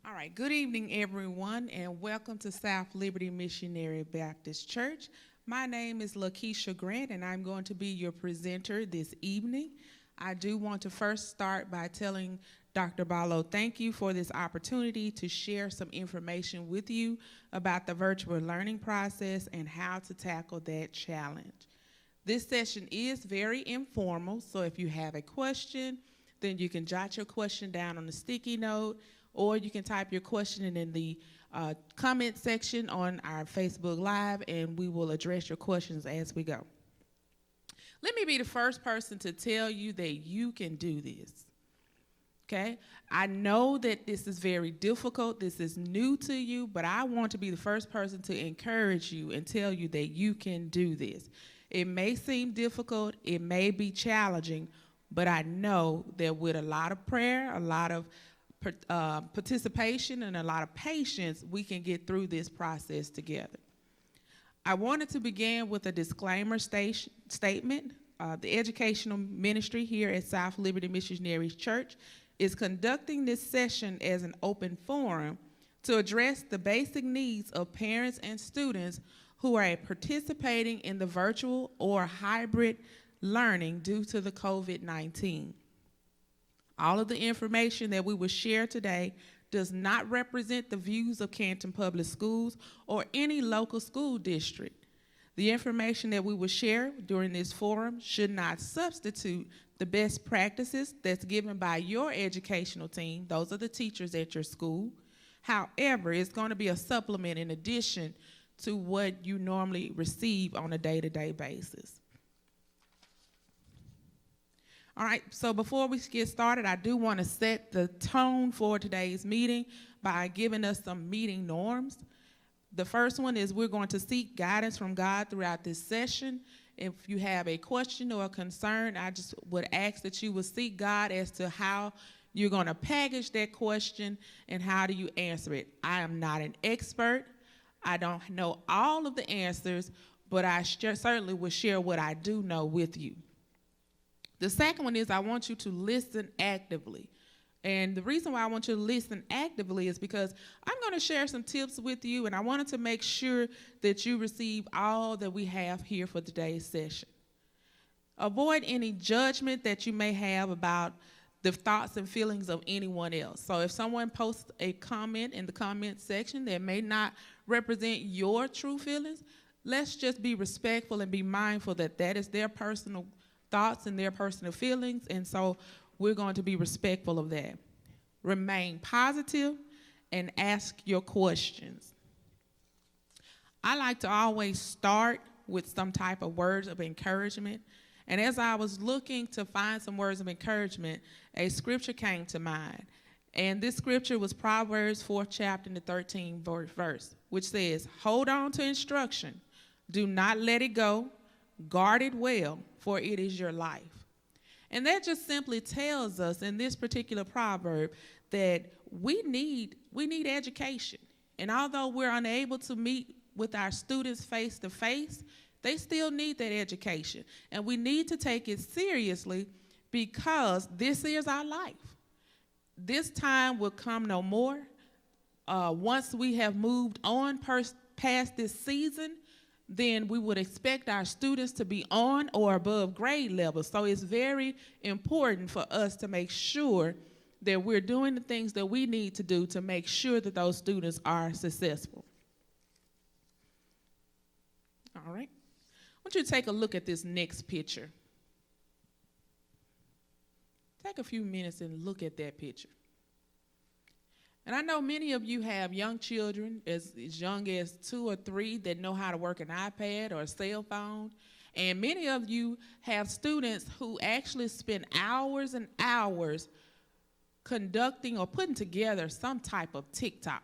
All right, good evening, everyone, and welcome to South Liberty Missionary Baptist Church. My name is Lakeisha Grant, and I'm going to be your presenter this evening. I do want to first start by telling Dr. Barlow thank you for this opportunity to share some information with you about the virtual learning process and how to tackle that challenge. This session is very informal, so if you have a question, then you can jot your question down on a sticky note, or you can type your question in the comment section on our Facebook Live, and we will address your questions as we go. Let me be the first person to tell you that you can do this, okay? I know that this is very difficult. This is new to you, but I want to be the first person to encourage you and tell you that you can do this. It may seem difficult. It may be challenging, but I know that with a lot of prayer, a lot of participation, and a lot of patience, we can get through this process together. I wanted to begin with a disclaimer statement. The educational ministry here at South Liberty Missionary Church is conducting this session as an open forum to address the basic needs of parents and students who are participating in the virtual or hybrid learning due to the COVID-19. All of the information that we will share today does not represent the views of Canton Public Schools or any local school district. The information that we will share during this forum should not substitute the best practices that's given by your educational team. Those are the teachers at your school. However, it's going to be a supplement in addition to what you normally receive on a day-to-day basis. All right, so before we get started, I do want to set the tone for today's meeting by giving us some meeting norms. The first one is we're going to seek guidance from God throughout this session. If you have a question or a concern, I just would ask that you would seek God as to how you're going to package that question and how do you answer it. I am not an expert. I don't know all of the answers, but I certainly will share what I do know with you. The second one is I want you to listen actively. And the reason why I want you to listen actively is because I'm going to share some tips with you, and I wanted to make sure that you receive all that we have here for today's session. Avoid any judgment that you may have about the thoughts and feelings of anyone else. So if someone posts a comment in the comment section that may not represent your true feelings, let's just be respectful and be mindful that that is their personal thoughts and their personal feelings, and so we're going to be respectful of that. Remain positive and ask your questions. I like to always start with some type of words of encouragement, and as I was looking to find some words of encouragement, a scripture came to mind, and this scripture was Proverbs 4th chapter and the 13th verse, which says, "Hold on to instruction, do not let it go, guard it well, for it is your life." And that just simply tells us in this particular proverb that we need education. And although we're unable to meet with our students face to face, they still need that education. And we need to take it seriously because this is our life. This time will come no more. Once we have moved on past this season, then we would expect our students to be on or above grade level. So it's very important for us to make sure that we're doing the things that we need to do to make sure that those students are successful. All right. I want you to take a look at this next picture. Take a few minutes and look at that picture. And I know many of you have young children as young as 2 or 3 that know how to work an iPad or a cell phone. And many of you have students who actually spend hours and hours conducting or putting together some type of TikTok.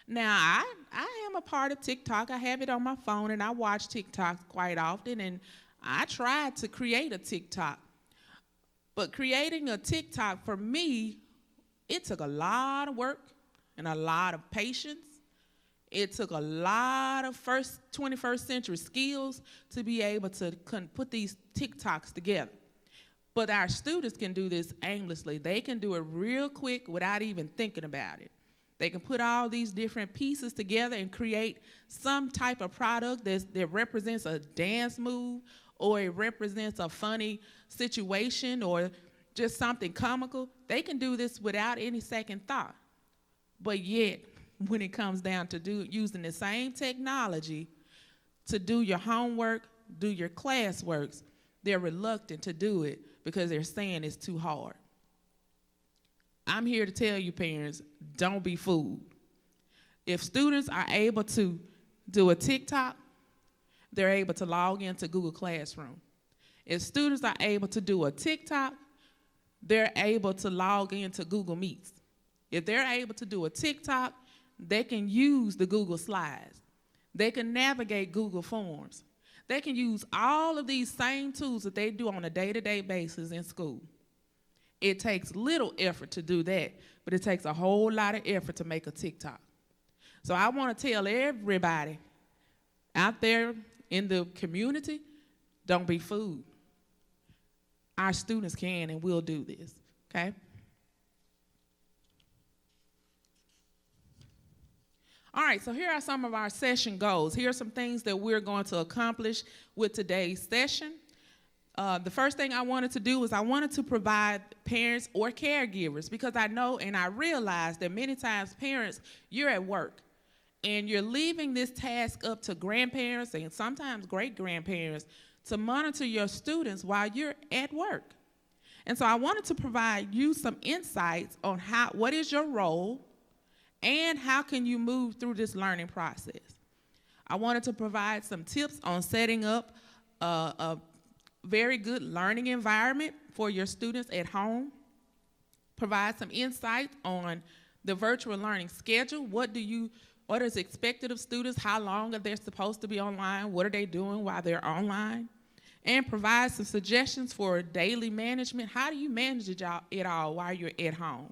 Now, I am a part of TikTok. I have it on my phone, and I watch TikTok quite often. And I tried to create a TikTok. But creating a TikTok for me, it took a lot of work and a lot of patience. It took a lot of 21st century skills to be able to put these TikToks together. But our students can do this aimlessly. They can do it real quick without even thinking about it. They can put all these different pieces together and create some type of product that represents a dance move, or it represents a funny situation, or just something comical. They can do this without any second thought. But yet, when it comes down to using the same technology to do your homework, do your classworks, they're reluctant to do it because they're saying it's too hard. I'm here to tell you, parents, don't be fooled. If students are able to do a TikTok, they're able to log into Google Classroom. If students are able to do a TikTok, they're able to log into Google Meets. If they're able to do a TikTok, they can use the Google Slides. They can navigate Google Forms. They can use all of these same tools that they do on a day-to-day basis in school. It takes little effort to do that, but it takes a whole lot of effort to make a TikTok. So I want to tell everybody out there in the community, don't be fooled. Our students can and will do this, okay? All right, so here are some of our session goals. Here are some things that we're going to accomplish with today's session. The first thing I wanted to do was I wanted to provide parents or caregivers, because I know and I realize that many times parents, you're at work and you're leaving this task up to grandparents and sometimes great-grandparents to monitor your students while you're at work. And so I wanted to provide you some insights on what is your role and how can you move through this learning process. I wanted to provide some tips on setting up a very good learning environment for your students at home, provide some insight on the virtual learning schedule. What is expected of students? How long are they supposed to be online? What are they doing while they're online? And provide some suggestions for daily management. How do you manage it all while you're at home?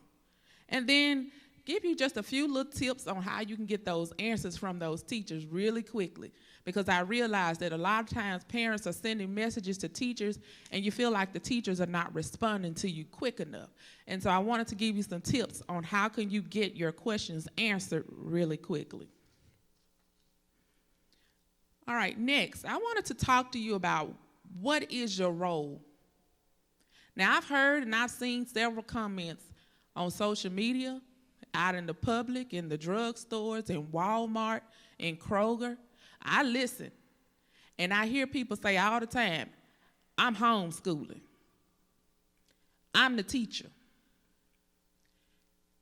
And then give you just a few little tips on how you can get those answers from those teachers really quickly. Because I realize that a lot of times parents are sending messages to teachers and you feel like the teachers are not responding to you quick enough. And so I wanted to give you some tips on how can you get your questions answered really quickly. All right, next, I wanted to talk to you about what is your role. Now, I've heard and I've seen several comments on social media, out in the public, in the drugstores, in Walmart, in Kroger. I listen, and I hear people say all the time, I'm homeschooling. I'm the teacher.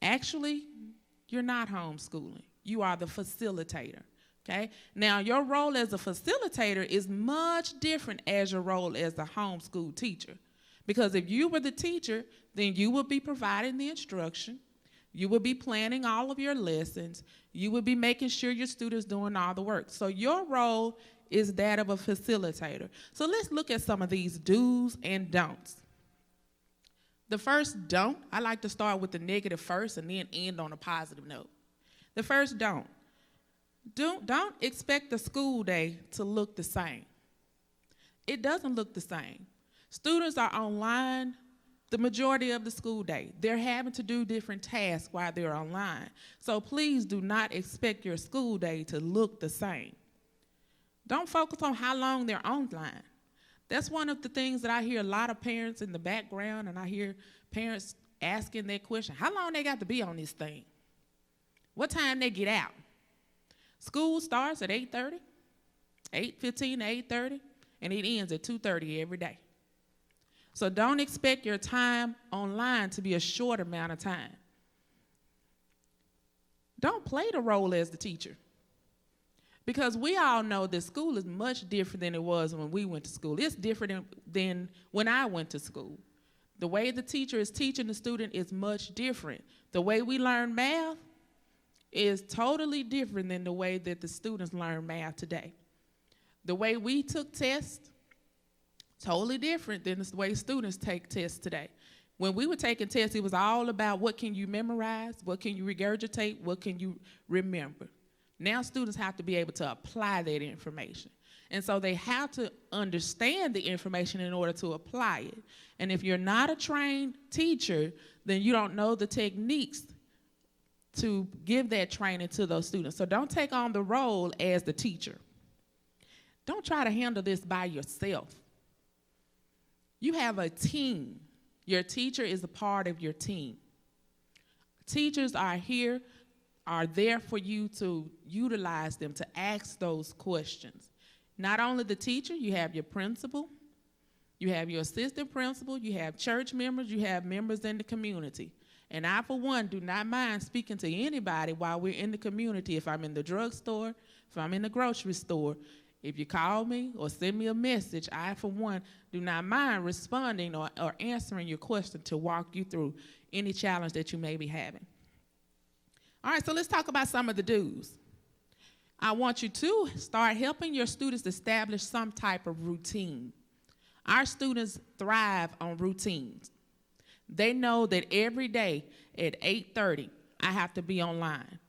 Actually, you're not homeschooling. You are the facilitator, okay? Now, your role as a facilitator is much different as your role as a homeschool teacher. Because if you were the teacher, then you would be providing the instruction. You would be planning all of your lessons. You would be making sure your students doing all the work. So your role is that of a facilitator. So let's look at some of these do's and don'ts. The first don't, I like to start with the negative first and then end on a positive note. The first don't expect the school day to look the same. It doesn't look the same. Students are online the majority of the school day. They're having to do different tasks while they're online. So please do not expect your school day to look the same. Don't focus on how long they're online. That's one of the things that I hear a lot of parents in the background, and I hear parents asking that question, how long they got to be on this thing? What time they get out? School starts at 8:30, 8:15 to 8:30, and it ends at 2:30 every day. So don't expect your time online to be a short amount of time. Don't play the role as the teacher. Because we all know that school is much different than it was when we went to school. It's different than when I went to school. The way the teacher is teaching the student is much different. The way we learn math is totally different than the way that the students learn math today. The way we took tests, totally different than the way students take tests today. When we were taking tests, it was all about what can you memorize, what can you regurgitate, what can you remember. Now students have to be able to apply that information. And so they have to understand the information in order to apply it. And if you're not a trained teacher, then you don't know the techniques to give that training to those students. So don't take on the role as the teacher. Don't try to handle this by yourself. You have a team. Your teacher is a part of your team. Teachers are there for you to utilize them, to ask those questions. Not only the teacher, you have your principal, you have your assistant principal, you have church members, you have members in the community. And I, for one, do not mind speaking to anybody while we're in the community. If I'm in the drugstore, if I'm in the grocery store, if you call me or send me a message, I, for one, do not mind responding or answering your question to walk you through any challenge that you may be having. All right, so let's talk about some of the do's. I want you to start helping your students establish some type of routine. Our students thrive on routines. They know that every day at 8:30, I have to be online.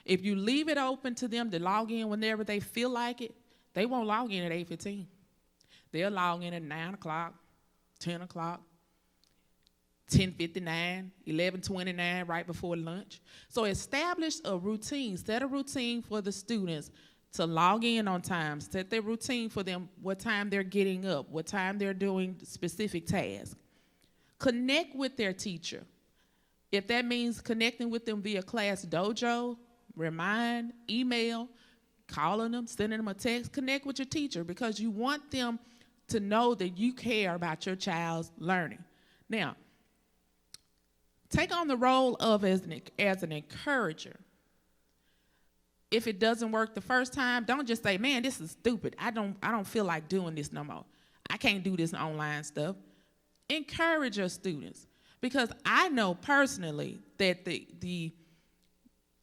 If you leave it open to them to log in whenever they feel like it, they won't log in at 8:15. They'll log in at 9 o'clock, 10 o'clock, 10:59, 11:29, right before lunch. So establish a routine. Set a routine for the students to log in on time. Set their routine for them, what time they're getting up, what time they're doing specific tasks. Connect with their teacher. If that means connecting with them via Class Dojo, Remind, email, calling them, sending them a text, connect with your teacher because you want them to know that you care about your child's learning. Now, take on the role of as an encourager. If it doesn't work the first time, don't just say, man, this is stupid. I don't feel like doing this no more. I can't do this online stuff. Encourage your students because I know personally that the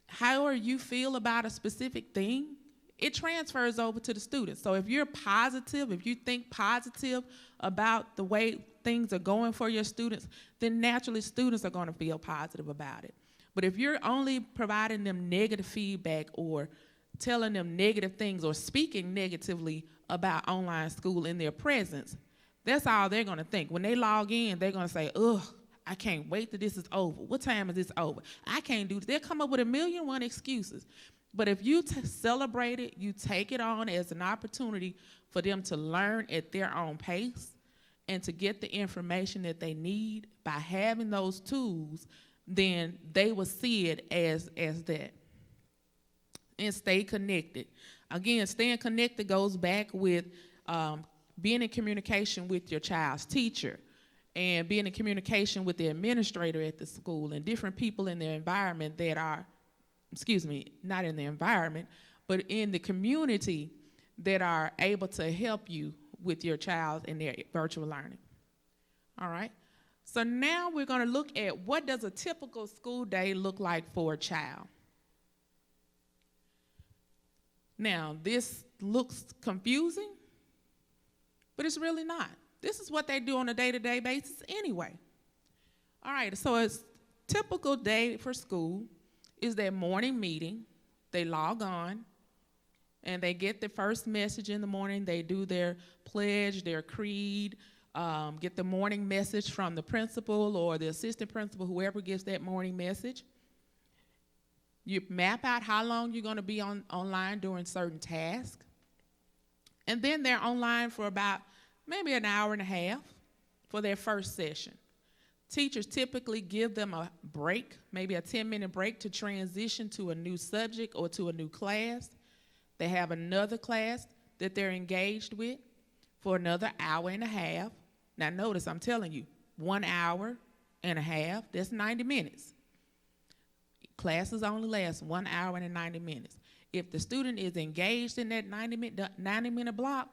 however you feel about a specific thing, it transfers over to the students. So if you're positive, if you think positive about the way things are going for your students, then naturally students are going to feel positive about it. But if you're only providing them negative feedback or telling them negative things or speaking negatively about online school in their presence, that's all they're going to think. When they log in, they're going to say, ugh, I can't wait till this is over. What time is this over? I can't do this. They'll come up with 1,000,001 excuses. But if you celebrate it, you take it on as an opportunity for them to learn at their own pace and to get the information that they need by having those tools, then they will see it as that. And stay connected. Again, staying connected goes back with being in communication with your child's teacher and being in communication with the administrator at the school and different people in their environment that are, not in the environment, but in the community that are able to help you with your child and their virtual learning. All right? So now we're going to look at what does a typical school day look like for a child. Now, this looks confusing, but it's really not. This is what they do on a day-to-day basis anyway. All right, so a typical day for school is their morning meeting. They log on, and they get the first message in the morning. They do their pledge, their creed, get the morning message from the principal or the assistant principal, whoever gives that morning message. You map out how long you're going to be online doing certain tasks. And then they're online for about maybe an hour and a half for their first session. Teachers typically give them a break, maybe a 10-minute break to transition to a new subject or to a new class. They have another class that they're engaged with for another hour and a half. Now notice, I'm telling you, 1 hour and a half, that's 90 minutes. Classes only last 1 hour and 90 minutes. If the student is engaged in that 90-minute block,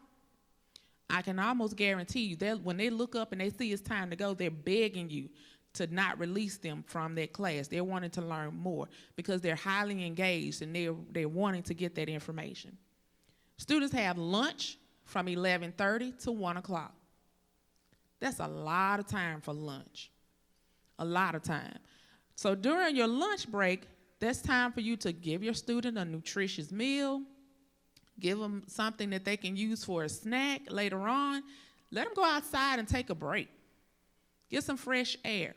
I can almost guarantee you that when they look up and they see it's time to go, they're begging you to not release them from that class. They're wanting to learn more because they're highly engaged and they're wanting to get that information. Students have lunch from 11:30 to 1 o'clock. That's a lot of time for lunch, a lot of time. So during your lunch break, that's time for you to give your student a nutritious meal, Give them something that they can use for a snack later on. Let them go outside and take a break. Get some fresh air.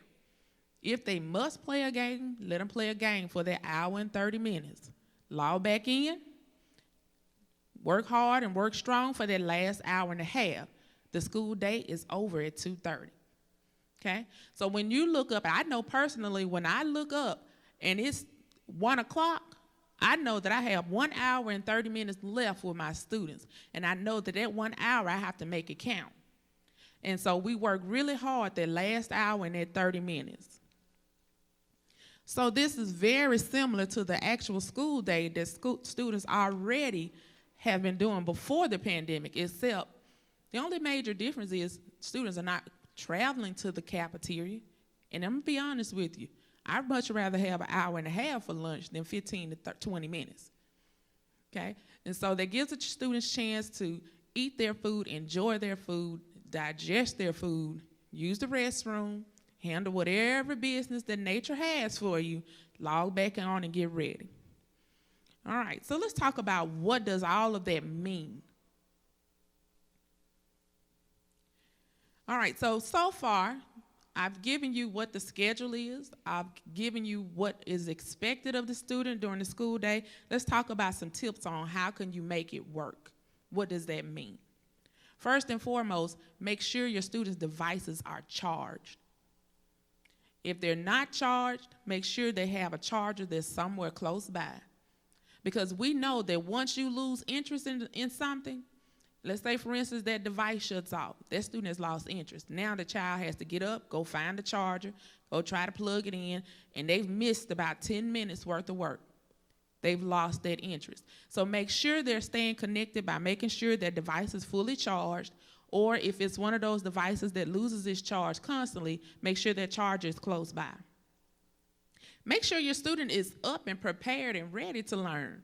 If they must play a game, let them play a game for that hour and 30 minutes. Log back in, work hard and work strong for that last hour and a half. The school day is over at 2:30. Okay? So when you look up, I know personally when I look up and it's 1 o'clock, I know that I have 1 hour and 30 minutes left with my students. And I know that 1 hour I have to make it count. And so we work really hard that last hour and that 30 minutes. So this is very similar to the actual school day that students already have been doing before the pandemic, except the only major difference is students are not traveling to the cafeteria. And I'm going to be honest with you, I'd much rather have an hour and a half for lunch than 15 to 20 minutes. Okay? And so that gives the students a chance to eat their food, enjoy their food, digest their food, use the restroom, handle whatever business that nature has for you, log back on and get ready. All right, so let's talk about what does all of that mean. All right, so far, I've given you what the schedule is. I've given you what is expected of the student during the school day. Let's talk about some tips on how can you make it work. What does that mean? First and foremost, make sure your students' devices are charged. If they're not charged, make sure they have a charger that's somewhere close by. Because we know that once you lose interest in something, let's say, for instance, that device shuts off. That student has lost interest. Now the child has to get up, go find the charger, go try to plug it in, and they've missed about 10 minutes worth of work. They've lost that interest. So make sure they're staying connected by making sure that device is fully charged, or if it's one of those devices that loses its charge constantly, make sure that charger is close by. Make sure your student is up and prepared and ready to learn.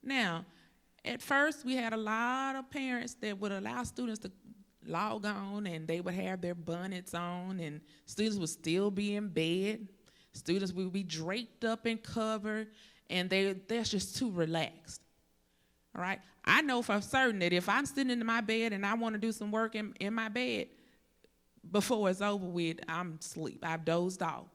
Now, at first, we had a lot of parents that would allow students to log on, and they would have their bonnets on, and students would still be in bed. Students would be draped up and covered, and they're just too relaxed. All right? I know for certain that if I'm sitting in my bed and I want to do some work in my bed, before it's over with, I'm asleep. I've dozed off.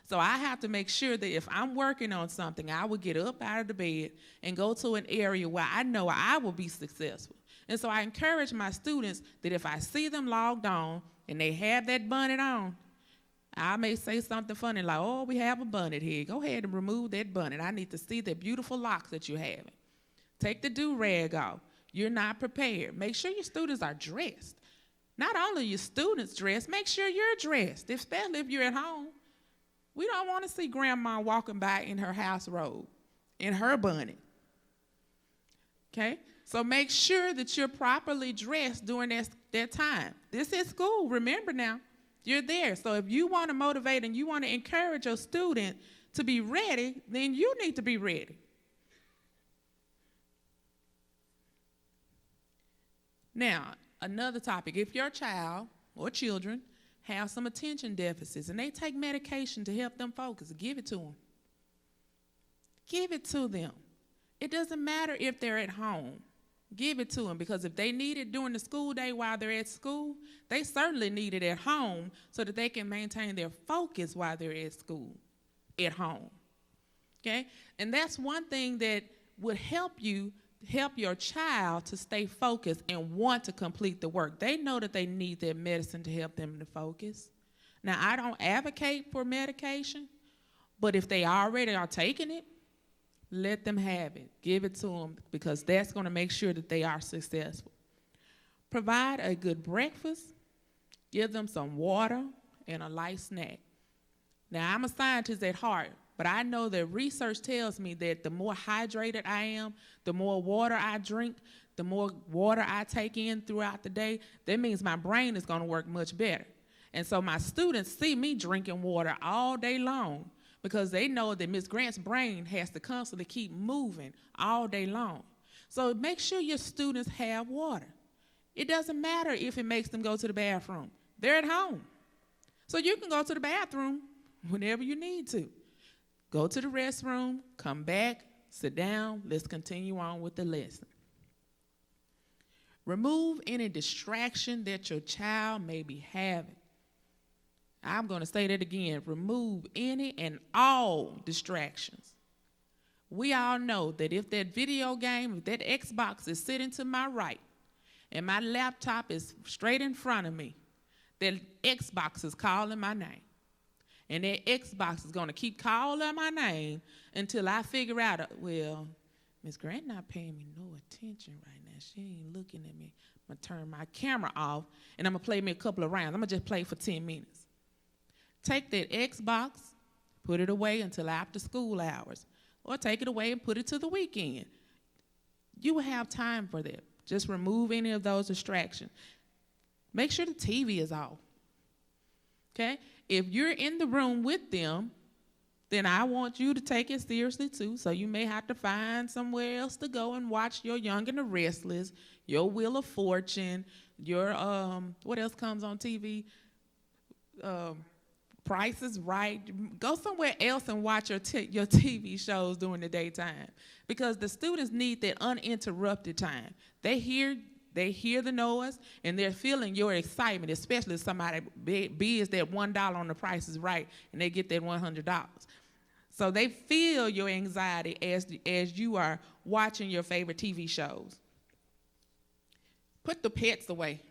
So I have to make sure that if I'm working on something, I will get up out of the bed and go to an area where I know I will be successful. And so I encourage my students that if I see them logged on and they have that bonnet on, I may say something funny like, oh, we have a bonnet here. Go ahead and remove that bonnet. I need to see the beautiful locks that you're having. Take the do-rag off. You're not prepared. Make sure your students are dressed. Not only your students dressed, make sure you're dressed, especially if you're at home. We don't want to see grandma walking by in her house robe, in her bonnet. Okay? So make sure that you're properly dressed during that time. This is school. Remember now, you're there. So if you want to motivate and you want to encourage your student to be ready, then you need to be ready. Now, another topic. If your child or children have some attention deficits and they take medication to help them focus, give it to them. Give it to them. It doesn't matter if they're at home. Give it to them, because if they need it during the school day while they're at school, they certainly need it at home so that they can maintain their focus while they're at school, at home. Okay? And that's one thing that would help your child to stay focused and want to complete the work. They know that they need their medicine to help them to focus. Now, I don't advocate for medication, but if they already are taking it, let them have it. Give it to them, because that's going to make sure that they are successful. Provide a good breakfast. Give them some water and a light snack. Now, I'm a scientist at heart, but I know that research tells me that the more hydrated I am, the more water I drink, the more water I take in throughout the day, that means my brain is going to work much better. And so my students see me drinking water all day long, because they know that Ms. Grant's brain has to constantly keep moving all day long. So make sure your students have water. It doesn't matter if it makes them go to the bathroom. They're at home. So you can go to the bathroom whenever you need to. Go to the restroom, come back, sit down, let's continue on with the lesson. Remove any distraction that your child may be having. I'm going to say that again. Remove any and all distractions. We all know that if that video game, if that Xbox is sitting to my right and my laptop is straight in front of me, that Xbox is calling my name. And that Xbox is going to keep calling my name until I figure out, well, Miss Grant not paying me no attention right now. She ain't looking at me. I'm going to turn my camera off, and I'm going to play me a couple of rounds. I'm going to just play for 10 minutes. Take that Xbox, put it away until after school hours, or take it away and put it to the weekend. You will have time for that. Just remove any of those distractions. Make sure the TV is off, okay? If you're in the room with them, then I want you to take it seriously too. So you may have to find somewhere else to go and watch your Young and the Restless, your Wheel of Fortune, your, what else comes on TV? Price is Right. Go somewhere else and watch your TV shows during the daytime, because the students need that uninterrupted time. They hear the noise, and they're feeling your excitement, especially if somebody bids that $1 on The Price is Right, and they get that $100. So they feel your anxiety as you are watching your favorite TV shows. Put the pets away.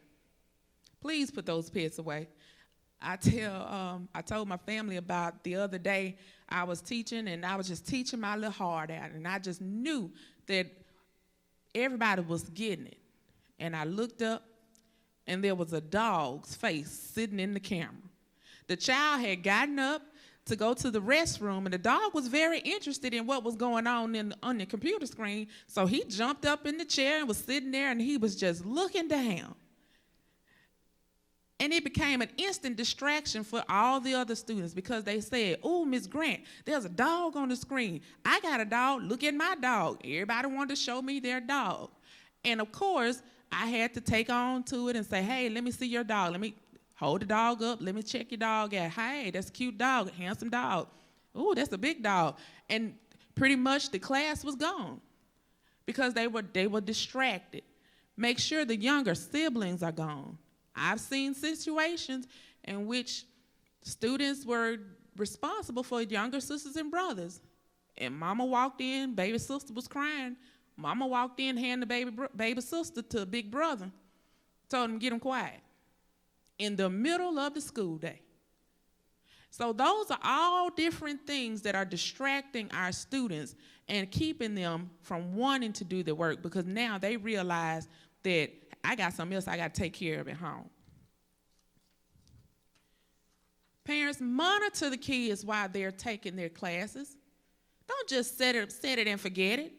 Please put those pets away. I told my family about the other day I was teaching, and I was just teaching my little heart out, and I just knew that everybody was getting it. And I looked up, and there was a dog's face sitting in the camera. The child had gotten up to go to the restroom, and the dog was very interested in what was going on on the computer screen, so he jumped up in the chair and was sitting there, and he was just looking down. And it became an instant distraction for all the other students, because they said, "Oh, Miss Grant, there's a dog on the screen. I got a dog. Look at my dog." Everybody wanted to show me their dog. And, of course, I had to take on to it and say, "Hey, let me see your dog. Let me hold the dog up. Let me check your dog out. Hey, that's a cute dog, handsome dog. Oh, that's a big dog." And pretty much the class was gone because they were distracted. Make sure the younger siblings are gone. I've seen situations in which students were responsible for younger sisters and brothers. And mama walked in, baby sister was crying. Mama walked in, handed the baby sister to big brother, told him to get him quiet in the middle of the school day. So those are all different things that are distracting our students and keeping them from wanting to do the work, because now they realize that I got something else I got to take care of at home. Parents, monitor the kids while they're taking their classes. Don't just set it and forget it.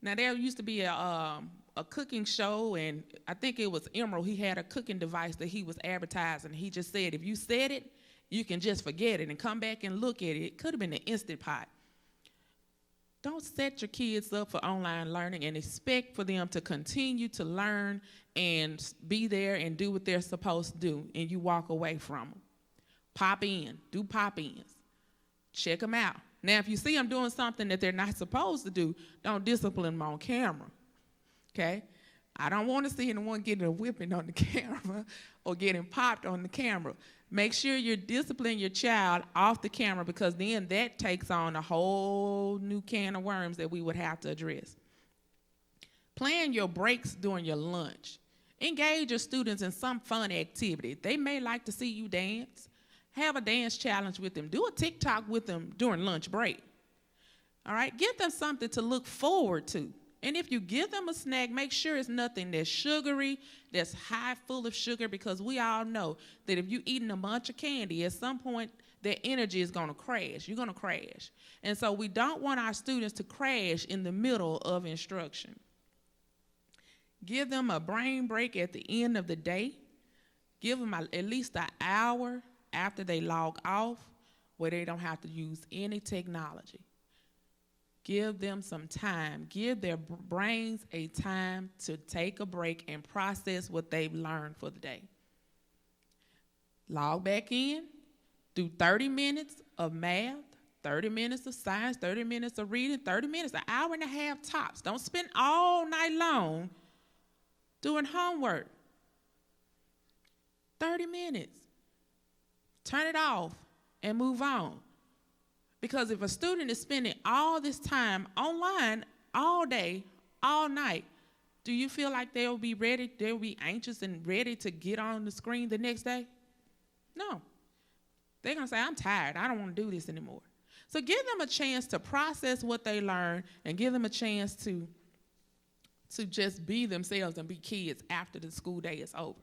Now, there used to be a cooking show, and I think it was Emerald. He had a cooking device that he was advertising. He just said, if you said it, you can just forget it and come back and look at it. It could have been an Instant Pot. Don't set your kids up for online learning and expect for them to continue to learn and be there and do what they're supposed to do, and you walk away from them. Pop in. Do pop-ins. Check them out. Now, if you see them doing something that they're not supposed to do, don't discipline them on camera, okay? I don't want to see anyone getting a whipping on the camera or getting popped on the camera. Make sure you're disciplining your child off the camera, because then that takes on a whole new can of worms that we would have to address. Plan your breaks during your lunch. Engage your students in some fun activity. They may like to see you dance. Have a dance challenge with them. Do a TikTok with them during lunch break. All right? Give them something to look forward to. And if you give them a snack, make sure it's nothing that's sugary, that's high full of sugar, because we all know that if you're eating a bunch of candy, at some point their energy is going to crash. You're going to crash. And so we don't want our students to crash in the middle of instruction. Give them a brain break at the end of the day. Give them at least an hour after they log off where they don't have to use any technology. Give them some time. Give their brains a time to take a break and process what they've learned for the day. Log back in. Do 30 minutes of math, 30 minutes of science, 30 minutes of reading, 30 minutes, an hour and a half tops. Don't spend all night long Doing homework, 30 minutes. Turn it off and move on. Because if a student is spending all this time online all day, all night, do you feel like they'll be ready, they'll be anxious and ready to get on the screen the next day? No. They're going to say, I'm tired. I don't want to do this anymore. So give them a chance to process what they learn and give them a chance to just be themselves and be kids after the school day is over.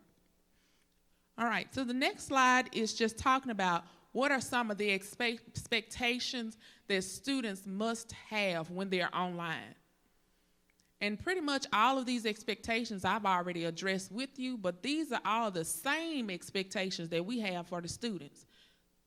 All right, so the next slide is just talking about what are some of the expectations that students must have when they're online. And pretty much all of these expectations I've already addressed with you, but these are all the same expectations that we have for the students.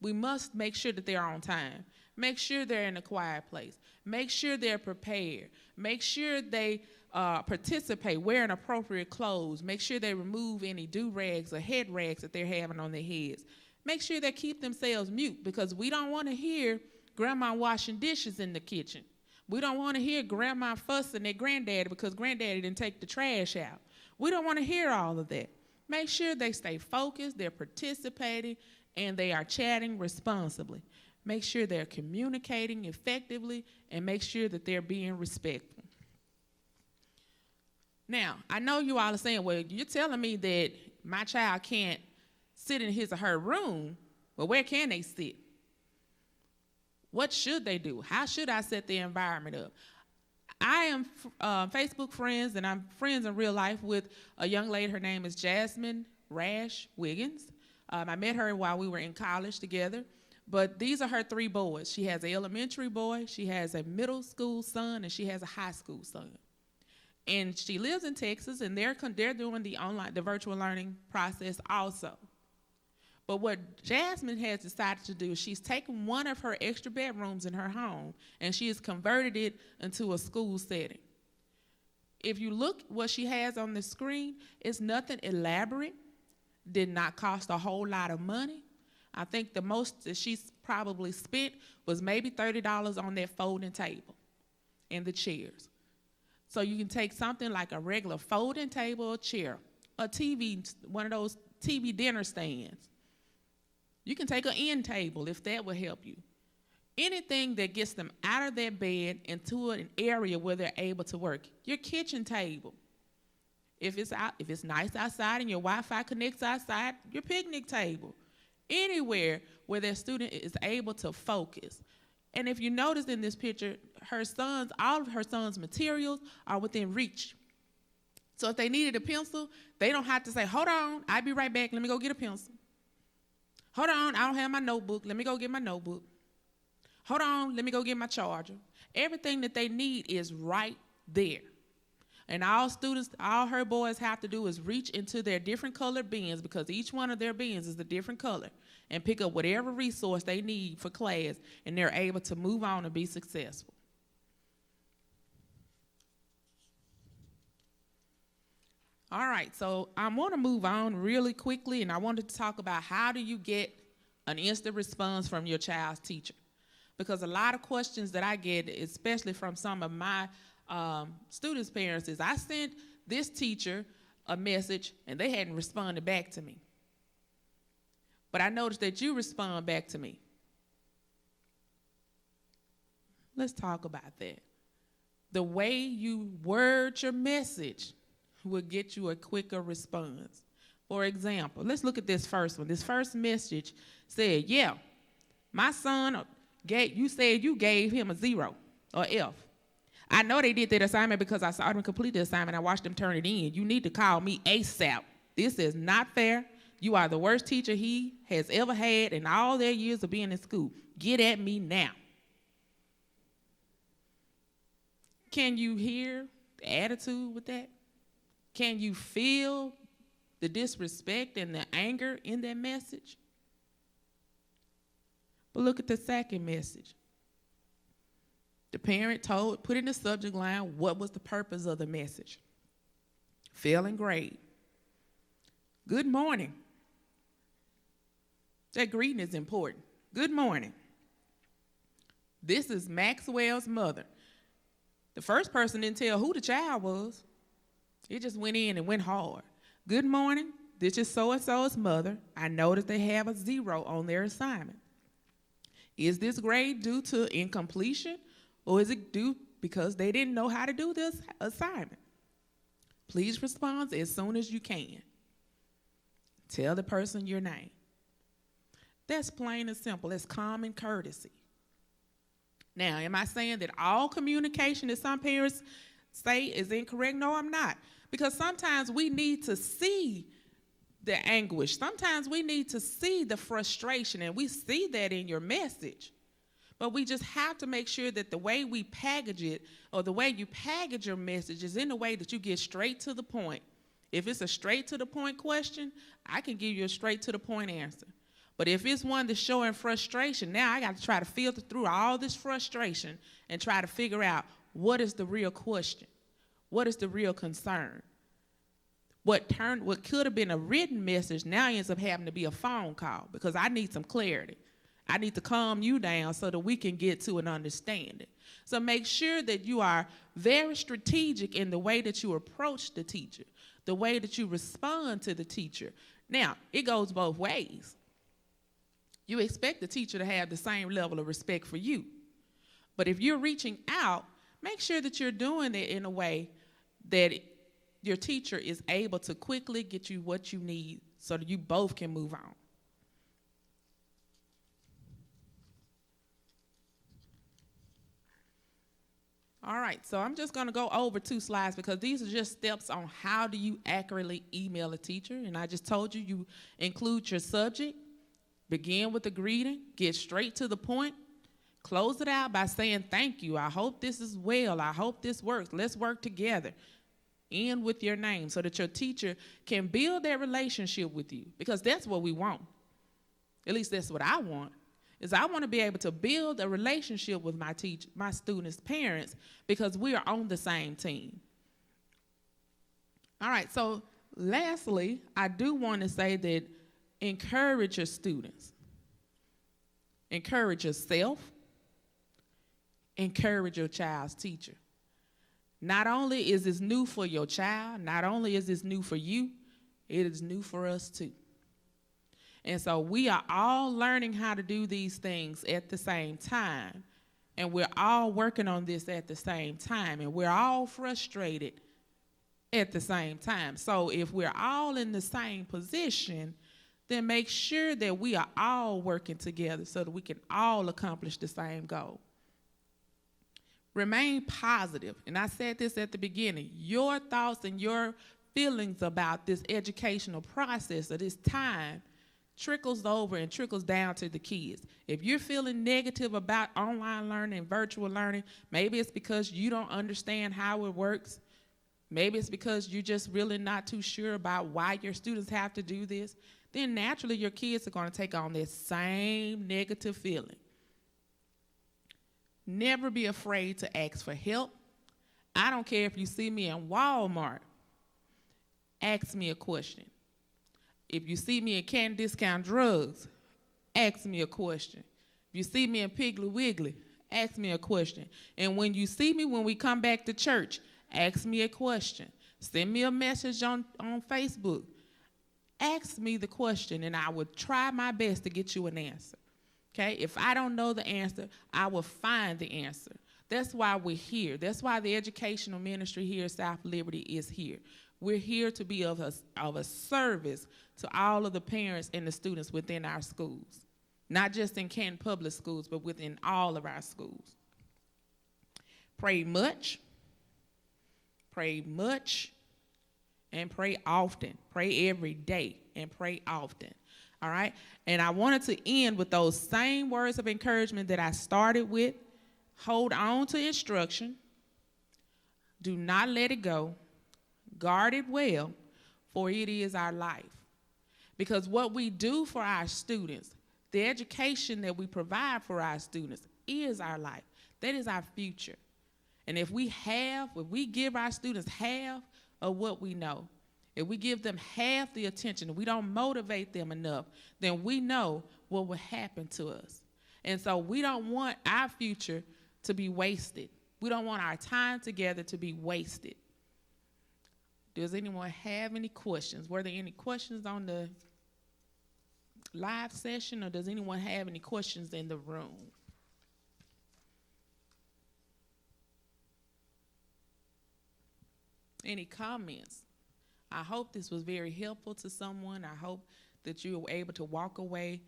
We must make sure that they're on time. Make sure they're in a quiet place. Make sure they're prepared. Make sure they participate, wearing appropriate clothes. Make sure they remove any do-rags or head rags that they're having on their heads. Make sure they keep themselves mute, because we don't want to hear grandma washing dishes in the kitchen. We don't want to hear grandma fussing at granddaddy because granddaddy didn't take the trash out. We don't want to hear all of that. Make sure they stay focused, they're participating, and they are chatting responsibly. Make sure they're communicating effectively, and make sure that they're being respectful. Now, I know you all are saying, well, you're telling me that my child can't sit in his or her room. Well, where can they sit? What should they do? How should I set the environment up? I am Facebook friends, and I'm friends in real life with a young lady. Her name is Jasmine Rash Wiggins. I met her while we were in college together. But these are her 3 boys. She has an elementary boy, she has a middle school son, and she has a high school son. And she lives in Texas, and they're doing the virtual learning process also. But what Jasmine has decided to do is she's taken one of her extra bedrooms in her home, and she has converted it into a school setting. If you look what she has on the screen, it's nothing elaborate, did not cost a whole lot of money. I think the most that she's probably spent was maybe $30 on that folding table and the chairs. So you can take something like a regular folding table or chair, a TV, one of those TV dinner stands. You can take an end table if that will help you. Anything that gets them out of their bed into an area where they're able to work. Your kitchen table. If it's nice outside and your Wi-Fi connects outside, your picnic table. Anywhere where their student is able to focus. And if you notice in this picture, all of her son's materials are within reach. So if they needed a pencil, they don't have to say, hold on, I'll be right back, let me go get a pencil. Hold on, I don't have my notebook, let me go get my notebook. Hold on, let me go get my charger. Everything that they need is right there. And all her boys have to do is reach into their different colored bins, because each one of their bins is a different color, and pick up whatever resource they need for class, and they're able to move on and be successful. All right, so I want to move on really quickly, and I wanted to talk about how do you get an instant response from your child's teacher? Because a lot of questions that I get, especially from some of my students' parents, is I sent this teacher a message and they hadn't responded back to me. But I noticed that you respond back to me. Let's talk about that. The way you word your message will get you a quicker response. For example, let's look at this first one. This first message said, yeah, my son, you said you gave him a 0 or F. I know they did that assignment because I saw them complete the assignment. I watched them turn it in. You need to call me ASAP. This is not fair. You are the worst teacher he has ever had in all their years of being in school. Get at me now. Can you hear the attitude with that? Can you feel the disrespect and the anger in that message? But look at the second message. The parent put in the subject line, what was the purpose of the message? Failing grade. Good morning. That greeting is important. Good morning. This is Maxwell's mother. The first person didn't tell who the child was. It just went in and went hard. Good morning, this is so-and-so's mother. I noticed they have a 0 on their assignment. Is this grade due to incompletion, or is it due because they didn't know how to do this assignment? Please respond as soon as you can. Tell the person your name. That's plain and simple. It's common courtesy. Now, am I saying that all communication that some parents say is incorrect? No, I'm not. Because sometimes we need to see the anguish. Sometimes we need to see the frustration, and we see that in your message. But we just have to make sure that the way we package it, or the way you package your message, is in a way that you get straight to the point. If it's a straight to the point question, I can give you a straight to the point answer. But if it's one that's showing frustration, now I got to try to filter through all this frustration and try to figure out what is the real question. What is the real concern? What could have been a written message now ends up having to be a phone call, because I need some clarity. I need to calm you down so that we can get to an understanding. So make sure that you are very strategic in the way that you approach the teacher, the way that you respond to the teacher. Now, it goes both ways. You expect the teacher to have the same level of respect for you. But if you're reaching out, make sure that you're doing it in a way that your teacher is able to quickly get you what you need so that you both can move on. All right, so I'm just going to go over 2 slides because these are just steps on how do you accurately email a teacher. And I just told you, you include your subject, begin with a greeting, get straight to the point, close it out by saying thank you. I hope this is well. I hope this works. Let's work together. End with your name so that your teacher can build that relationship with you, because that's what we want. At least that's what I want. Is I want to be able to build a relationship with my students' parents, because we are on the same team. All right, so lastly, I do want to say that encourage your students. Encourage yourself. Encourage your child's teacher. Not only is this new for your child, not only is this new for you, it is new for us too. And so we are all learning how to do these things at the same time. And we're all working on this at the same time. And we're all frustrated at the same time. So if we're all in the same position, then make sure that we are all working together so that we can all accomplish the same goal. Remain positive. And I said this at the beginning. Your thoughts and your feelings about this educational process or this time trickles over and trickles down to the kids. If you're feeling negative about online learning and virtual learning, maybe it's because you don't understand how it works. Maybe it's because you're just really not too sure about why your students have to do this. Then naturally your kids are going to take on that same negative feeling. Never be afraid to ask for help. I don't care if you see me in Walmart. Ask me a question. If you see me in Candy Discount Drugs, ask me a question. If you see me in Piggly Wiggly, ask me a question. And when you see me when we come back to church, ask me a question. Send me a message on Facebook. Ask me the question, and I will try my best to get you an answer. Okay? If I don't know the answer, I will find the answer. That's why we're here. That's why the educational ministry here at South Liberty is here. We're here to be of a service to all of the parents and the students within our schools. Not just in Canton Public Schools, but within all of our schools. Pray much, and pray often. Pray every day and pray often. All right? And I wanted to end with those same words of encouragement that I started with. Hold on to instruction. Do not let it go. Guard it well, for it is our life. Because what we do for our students, the education that we provide for our students is our life. That is our future. And if we give our students half of what we know, if we give them half the attention, and we don't motivate them enough, then we know what will happen to us. And so we don't want our future to be wasted. We don't want our time together to be wasted. Does anyone have any questions? Were there any questions on the live session, or does anyone have any questions in the room? Any comments? I hope this was very helpful to someone. I hope that you were able to walk away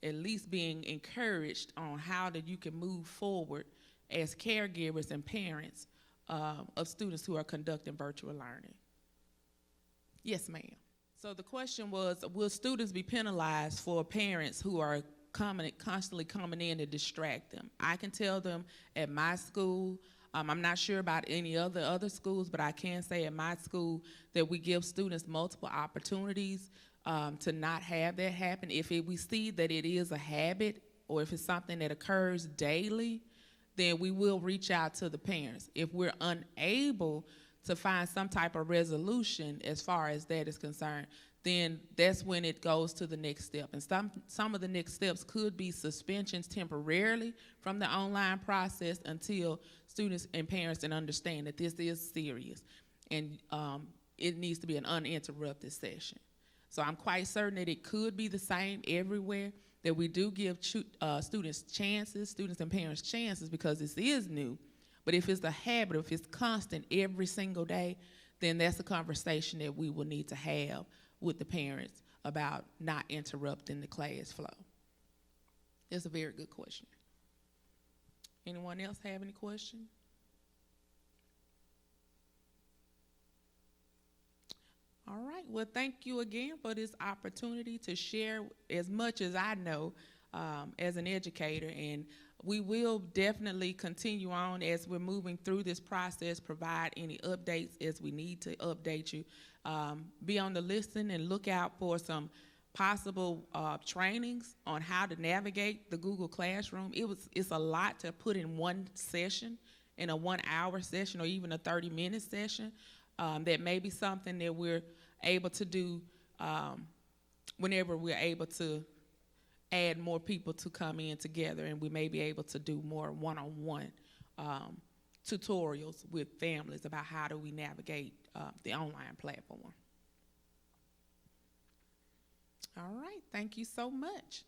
at least being encouraged on how that you can move forward as caregivers and parents of students who are conducting virtual learning. Yes, ma'am. So the question was, will students be penalized for parents who are constantly coming in to distract them? I can tell them at my school, I'm not sure about any other schools, but I can say at my school that we give students multiple opportunities to not have that happen. If we see that it is a habit, or if it's something that occurs daily, then we will reach out to the parents. If we're unable to find some type of resolution as far as that is concerned, then that's when it goes to the next step. And some of the next steps could be suspensions temporarily from the online process until students and parents can understand that this is serious and it needs to be an uninterrupted session. So I'm quite certain that it could be the same everywhere, that we do give students and parents chances, because this is new. But if it's a habit, if it's constant every single day, then that's a conversation that we will need to have with the parents about not interrupting the class flow. It's a very good question. Anyone else have any questions? All right, well, thank you again for this opportunity to share as much as I know as an educator, and we will definitely continue on as we're moving through this process, provide any updates as we need to update you. Be on the listen and look out for some possible trainings on how to navigate the Google Classroom. It's a lot to put in one session, in a 1 hour session or even a 30-minute session. That may be something that we're able to do whenever we're able to add more people to come in together, and we may be able to do more one-on-one tutorials with families about how do we navigate the online platform. All right, thank you so much.